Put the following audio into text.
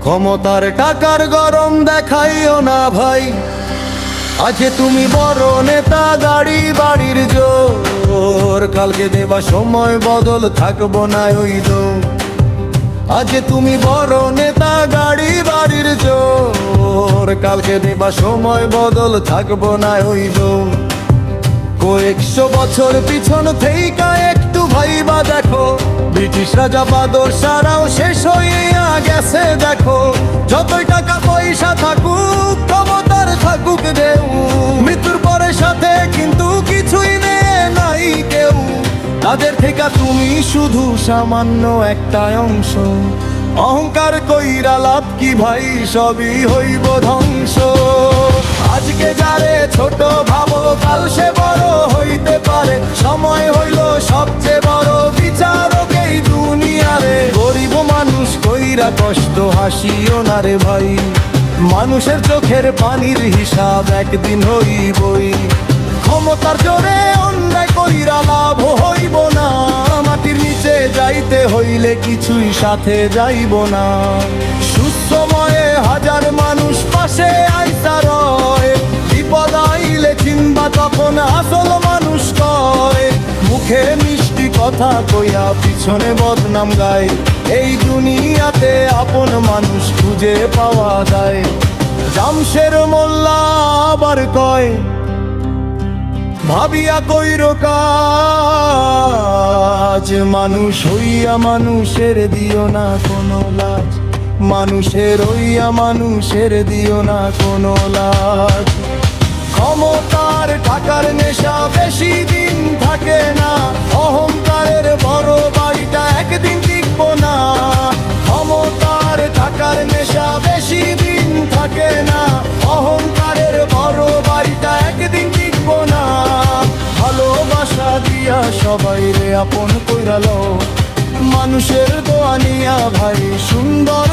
ক্ষমতার টাকার গরম দেখাইও না ভাই, আজকে তুমি বড় নেতা, গাড়ি বাড়ির জোর, কালকে দেবা সময় বদল, থাকবো না ওই দৌড়। আজকে তুমি বড় নেতা, গাড়ি বাড়ির জোর, কালকে দেবা সময় বদল, থাকবো না ওই দৌড়। কয়েকশো বছর পিছন থেইকা একটু ভাইবা দেখো, ব্রিটিশ রাজা বাদর সারাও শেষ হইয়া গেছে দেখো। যতই টাকা পয়সা থাকুক, ক্ষমতার থাকুক ঢেউ, মৃত্যুর পরে সাথে কিন্তু কিছুই নেই নাই কেউ। তাদের থেকে তুমি শুধু সামান্য একটা অংশ, অহংকার কইরা লাভ কি ভাই, সবই হইব ধ্বংস। আজকে যারে ছোট ভাবো, কাল সে বড় হইতে পারে। সময় হইল সবচেয়ে বড় বিচারক এই দুনিয়ারে। গরিব মানুষ কইরা কষ্ট হাসিও না রে ভাই, মানুষের চোখের পানির হিসাব একদিন হইবই। ক্ষমতার জোরে অন্যায় কইরা লাভ হইব না, মাটির নিচে যাইতে হইলে কিছুই সাথে যাইব না। সুসময়ে হাজার মানুষ পাশে আইসা রয়, বিপদ আইলে চিনবা তখন আসল মানুষ কয়। মুখে মিষ্টি কথা কইয়া পিছনে বদনাম গায়, এই দুনিয়াতে আপন মানুষ খুঁজে পাওয়া যায়। জামশের মোল্লা আবার কয়, ভাবিয়া কইর কাজ, মানুষ হইয়া মানুষের দিও না কোনো লাজ। মানুষের হইয়া মানুষের দিও না কোনো লাজ। ক্ষমতার টাকার নেশা বেশি দিন থাকে না, অহংকারের বড় বাড়িটা একদিন টিকবো না। ক্ষমতার টাকার নেশা বেশি দিন থাকে না, অহংকারের বড় বাড়িটা একদিন টিকবো না। ভালোবাসা দিয়া সবাই রে আপন কইরা লও, মানুষের দোয়া নিয়া ভাই সুন্দর